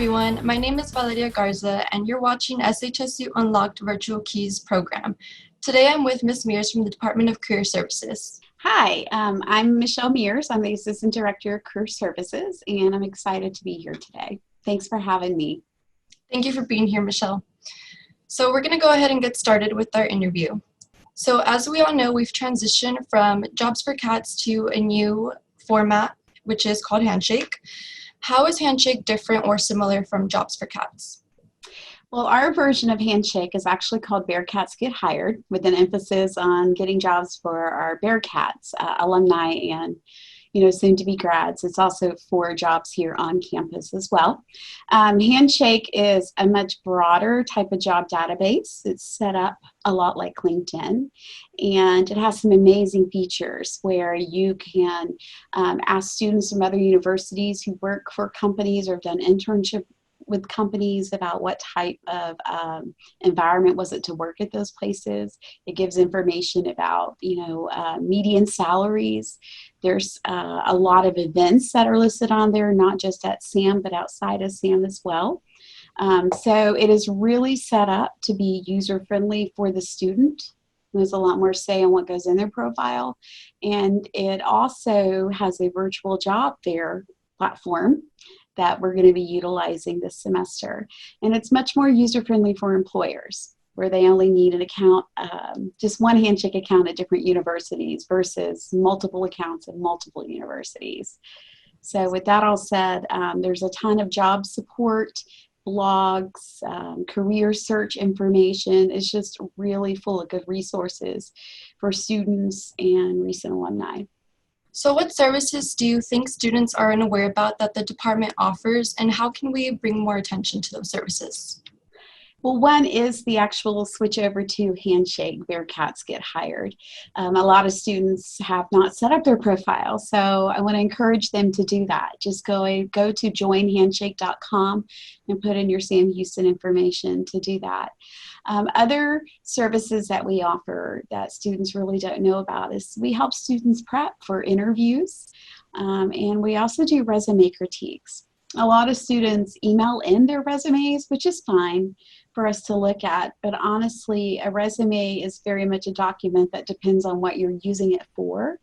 everyone. My name is Valeria Garza, and you're watching SHSU Unlocked Virtual Keys program. Today, I'm with Ms. Meers from the Department of Career Services. Hi, I'm Michelle Meers. I'm the Assistant Director of Career Services, and I'm excited to be here today. Thanks for having me. Thank you for being here, Michelle. So we're going to go ahead and get started with our interview. So as we all know, we've transitioned from Jobs for Cats to a new format, which is called Handshake. How is Handshake different or similar from Jobs for Cats? Well, our version of Handshake is actually called Bearcats Get Hired, with an emphasis on getting jobs for our Bearcats alumni and soon to be grads. It's also for jobs here on campus as well. Handshake is a much broader type of job database. It's set up a lot like LinkedIn, and it has some amazing features where you can ask students from other universities who work for companies or have done internship with companies about what type of environment was it to work at those places. It gives information about, median salaries. There's a lot of events that are listed on there, not just at SAM, but outside of SAM as well. So it is really set up to be user-friendly for the student. There's a lot more say on what goes in their profile. And it also has a virtual job fair platform that we're going to be utilizing this semester. And it's much more user-friendly for employers, where they only need an account, just one Handshake account at different universities versus multiple accounts at multiple universities. So with that all said, there's a ton of job support, blogs, career search information. It's just really full of good resources for students and recent alumni. So what services do you think students are unaware about that the department offers, and how can we bring more attention to those services? Well, one is the actual switch over to Handshake, Bearcats Get Hired. A lot of students have not set up their profile, so I want to encourage them to do that. Just go to joinhandshake.com and put in your Sam Houston information to do that. Other services that we offer that students really don't know about is we help students prep for interviews, and we also do resume critiques. A lot of students email in their resumes, which is fine for us to look at, but honestly, a resume is very much a document that depends on what you're using it for.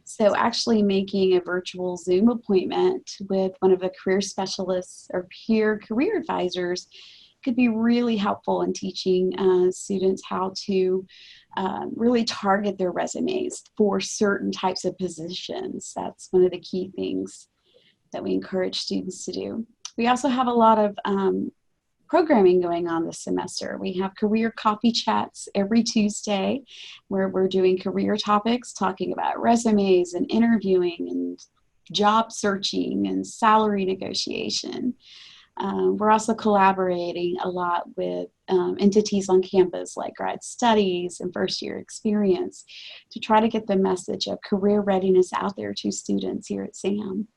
So actually making a virtual Zoom appointment with one of the career specialists or peer career advisors could be really helpful in teaching students how to really target their resumes for certain types of positions. That's one of the key things that we encourage students to do. We also have a lot of programming going on this semester. We have career coffee chats every Tuesday where we're doing career topics, talking about resumes and interviewing and job searching and salary negotiation. We're also collaborating a lot with entities on campus like grad studies and first year experience to try to get the message of career readiness out there to students here at SAM.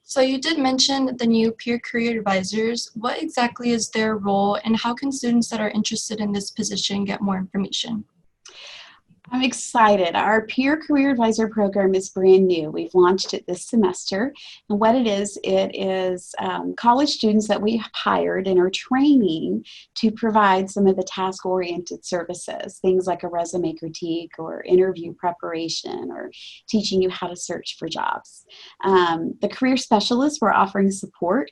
So you did mention the new peer career advisors. What exactly is their role, and how can students that are interested in this position get more information? I'm excited. Our peer career advisor program is brand new. We've launched it this semester. And what it is college students that we have hired and are training to provide some of the task-oriented services, things like a resume critique or interview preparation or teaching you how to search for jobs. The career specialists, we're offering support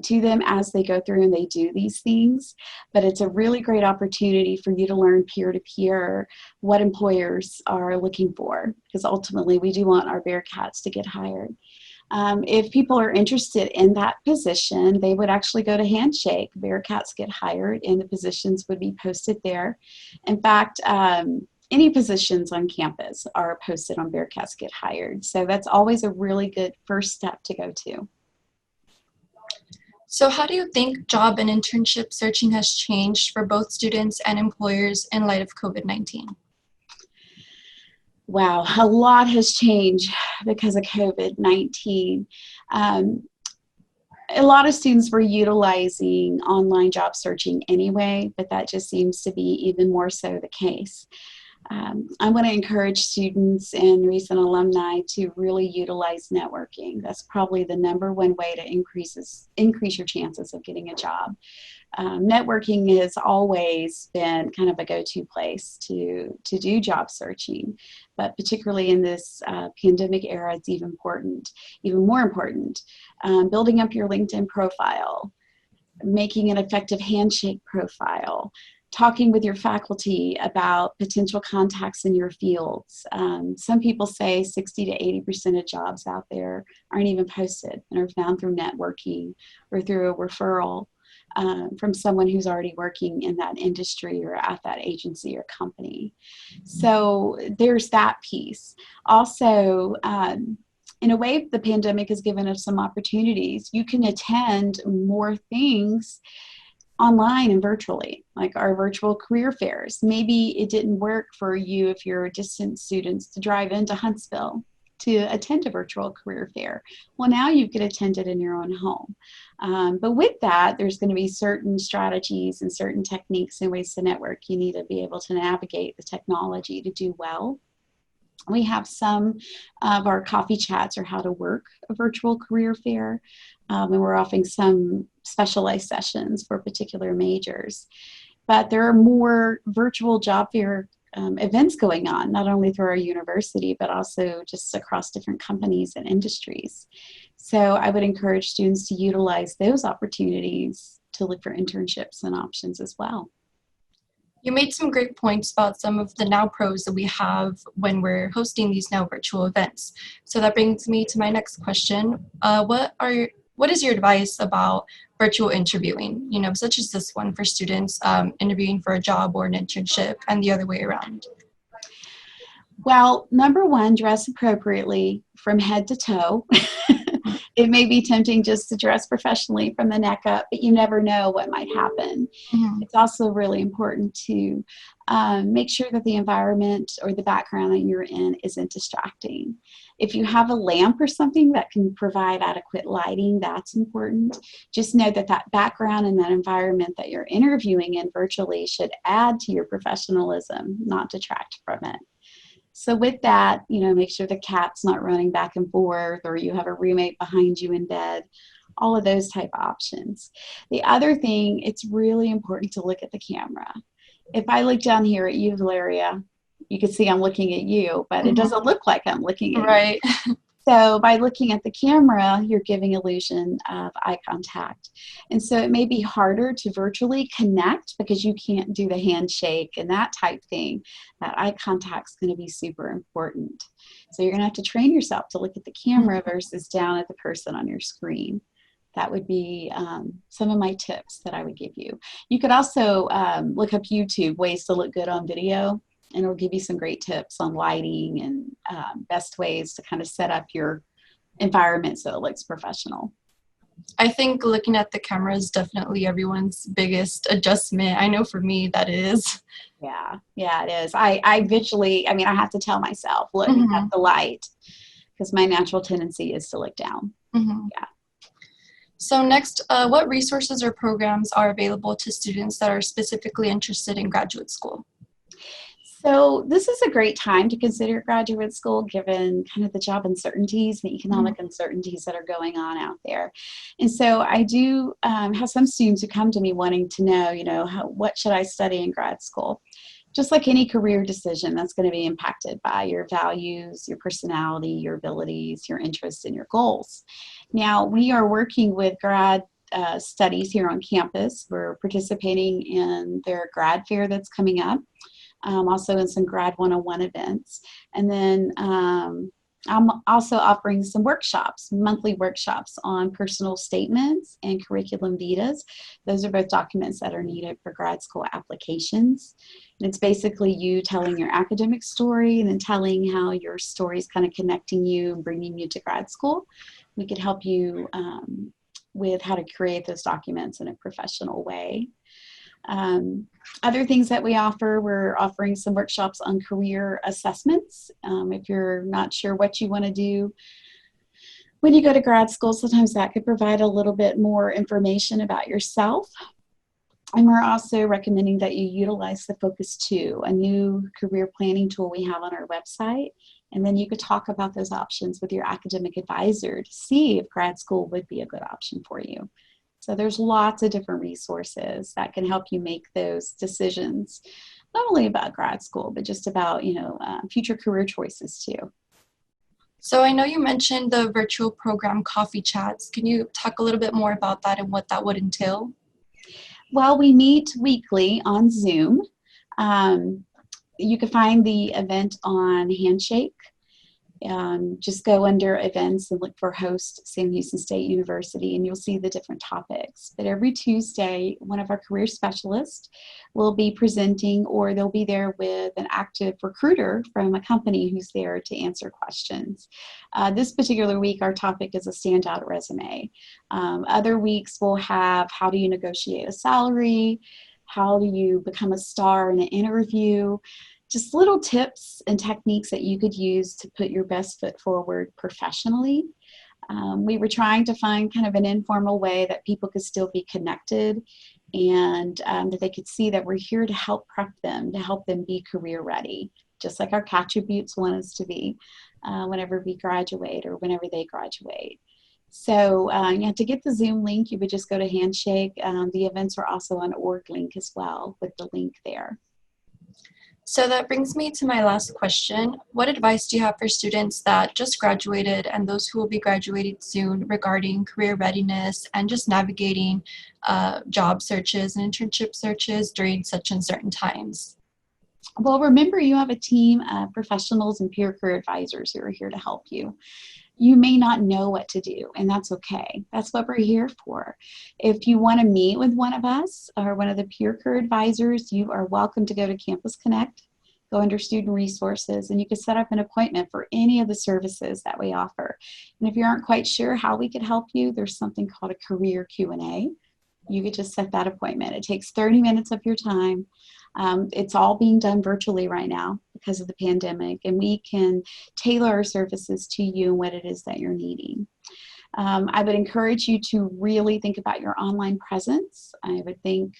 to them as they go through and they do these things. But it's a really great opportunity for you to learn peer-to-peer what employers are looking for, because ultimately we do want our Bearcats to get hired. If people are interested in that position, they would actually go to Handshake, Bearcats Get Hired, and the positions would be posted there. In fact, any positions on campus are posted on Bearcats Get Hired. So that's always a really good first step to go to. So how do you think job and internship searching has changed for both students and employers in light of COVID-19? Wow, a lot has changed because of COVID-19. A lot of students were utilizing online job searching anyway, but that just seems to be even more so the case. I want to encourage students and recent alumni to really utilize networking. That's probably the number one way to increase your chances of getting a job. Networking has always been kind of a go-to place to do job searching, but particularly in this pandemic era, it's even more important. Building up your LinkedIn profile, making an effective handshake profile, talking with your faculty about potential contacts in your fields. Some people say 60 to 80% of jobs out there aren't even posted and are found through networking or through a referral from someone who's already working in that industry or at that agency or company. So there's that piece. Also, in a way, the pandemic has given us some opportunities. You can attend more things online and virtually, like our virtual career fairs. Maybe it didn't work for you if you're distant students to drive into Huntsville to attend a virtual career fair. Well, now you can attend it in your own home. But with that, there's going to be certain strategies and certain techniques and ways to network. You need to be able to navigate the technology to do well. We have some of our coffee chats or how to work a virtual career fair, and we're offering some specialized sessions for particular majors. But there are more virtual job fair events going on, not only through our university, but also just across different companies and industries. So I would encourage students to utilize those opportunities to look for internships and options as well. You made some great points about some of the now pros that we have when we're hosting these now virtual events. So that brings me to my next question. What is your advice about virtual interviewing, such as this one for students interviewing for a job or an internship, and the other way around? Well, number one, dress appropriately from head to toe. It may be tempting just to dress professionally from the neck up, but you never know what might happen. Mm-hmm. It's also really important to make sure that the environment or the background that you're in isn't distracting. If you have a lamp or something that can provide adequate lighting, that's important. Just know that that background and that environment that you're interviewing in virtually should add to your professionalism, not detract from it. So with that, make sure the cat's not running back and forth, or you have a roommate behind you in bed, all of those type of options. The other thing, it's really important to look at the camera. If I look down here at you, Valeria, you can see I'm looking at you, but it doesn't look like I'm looking at right. you. So by looking at the camera, you're giving illusion of eye contact. And so it may be harder to virtually connect because you can't do the handshake and that type thing. That eye contact is going to be super important. So you're going to have to train yourself to look at the camera versus down at the person on your screen. That would be some of my tips that I would give you. You could also look up YouTube, ways to look good on video. And it'll give you some great tips on lighting and best ways to kind of set up your environment so it looks professional. I think looking at the camera is definitely everyone's biggest adjustment. I know for me that is. Yeah, it is. I visually, I have to tell myself, look at the light, because my natural tendency is to look down. Yeah. So next, what resources or programs are available to students that are specifically interested in graduate school? So this is a great time to consider graduate school, given kind of the job uncertainties, the economic uncertainties that are going on out there. And so I do have some students who come to me wanting to know, what should I study in grad school? Just like any career decision, that's going to be impacted by your values, your personality, your abilities, your interests, and your goals. Now, we are working with grad studies here on campus. We're participating in their grad fair that's coming up. Also in some grad 101 events. And then I'm also offering some workshops, monthly workshops on personal statements and curriculum vitas. Those are both documents that are needed for grad school applications. And it's basically you telling your academic story and then telling how your story is kind of connecting you and bringing you to grad school. We could help you with how to create those documents in a professional way. Other things that we offer, we're offering some workshops on career assessments. If you're not sure what you want to do when you go to grad school, sometimes that could provide a little bit more information about yourself. And we're also recommending that you utilize the Focus 2, a new career planning tool we have on our website. And then you could talk about those options with your academic advisor to see if grad school would be a good option for you. So there's lots of different resources that can help you make those decisions, not only about grad school, but just about, future career choices too. So I know you mentioned the virtual program coffee chats. Can you talk a little bit more about that and what that would entail? Well, we meet weekly on Zoom. You can find the event on Handshake. Just go under events and look for host Sam Houston State University, and you'll see the different topics. But every Tuesday, one of our career specialists will be presenting, or they'll be there with an active recruiter from a company who's there to answer questions. This particular week, our topic is a standout resume. Other weeks we'll have how do you negotiate a salary, how do you become a star in an interview, just little tips and techniques that you could use to put your best foot forward professionally. We were trying to find kind of an informal way that people could still be connected, and that they could see that we're here to help prep them, to help them be career ready, just like our attributes want us to be whenever we graduate or whenever they graduate. So to get the Zoom link, you would just go to Handshake. The events are also on OrgLink as well, with the link there. So that brings me to my last question. What advice do you have for students that just graduated and those who will be graduating soon regarding career readiness and just navigating job searches and internship searches during such uncertain times? Well, remember, you have a team of professionals and peer career advisors who are here to help you. You may not know what to do, and that's okay. That's what we're here for. If you want to meet with one of us or one of the peer career advisors, you are welcome to go to Campus Connect, go under Student Resources, and you can set up an appointment for any of the services that we offer. And if you aren't quite sure how we could help you, there's something called a career Q&A. You could just set that appointment. It takes 30 minutes of your time. It's all being done virtually right now because of the pandemic, and we can tailor our services to you and what it is that you're needing. I would encourage you to really think about your online presence. I would think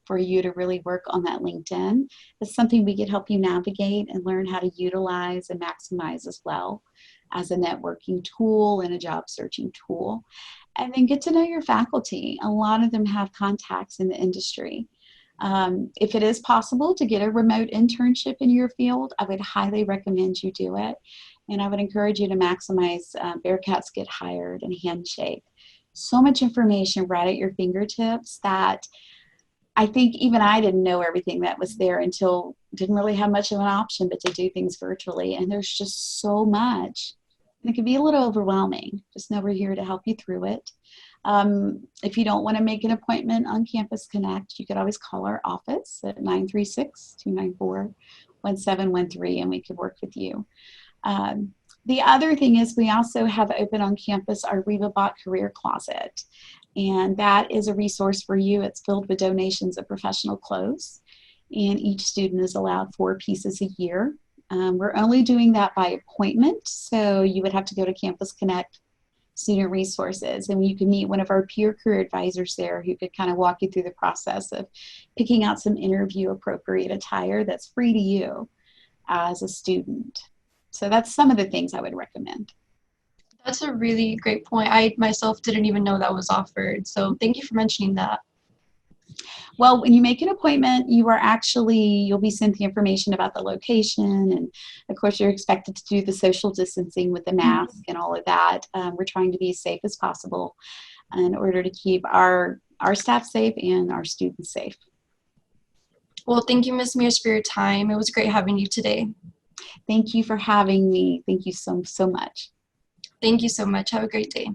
for you to really work on that LinkedIn. It's something we could help you navigate and learn how to utilize and maximize as well as a networking tool and a job searching tool. And then get to know your faculty. A lot of them have contacts in the industry. If it is possible to get a remote internship in your field, I would highly recommend you do it. And I would encourage you to maximize Bearcats Get Hired and Handshake. So much information right at your fingertips that I think even I didn't know everything that was there until didn't really have much of an option but to do things virtually. And there's just so much. And it can be a little overwhelming. Just know we're here to help you through it. If you don't want to make an appointment on Campus Connect, you could always call our office at 936-294-1713 and we could work with you. The other thing is we also have open on campus our RevaBot Career Closet, and that is a resource for you. It's filled with donations of professional clothes, and each student is allowed 4 pieces a year. We're only doing that by appointment, so you would have to go to Campus Connect Student Resources, and you can meet one of our peer career advisors there who could kind of walk you through the process of picking out some interview appropriate attire that's free to you as a student. So that's some of the things I would recommend. That's a really great point. I myself didn't even know that was offered. So thank you for mentioning that. Well, when you make an appointment, you'll be sent the information about the location. And of course, you're expected to do the social distancing with the mask and all of that. We're trying to be as safe as possible in order to keep our staff safe and our students safe. Well, thank you, Ms. Meers, for your time. It was great having you today. Thank you for having me. Thank you so much. Thank you so much. Have a great day.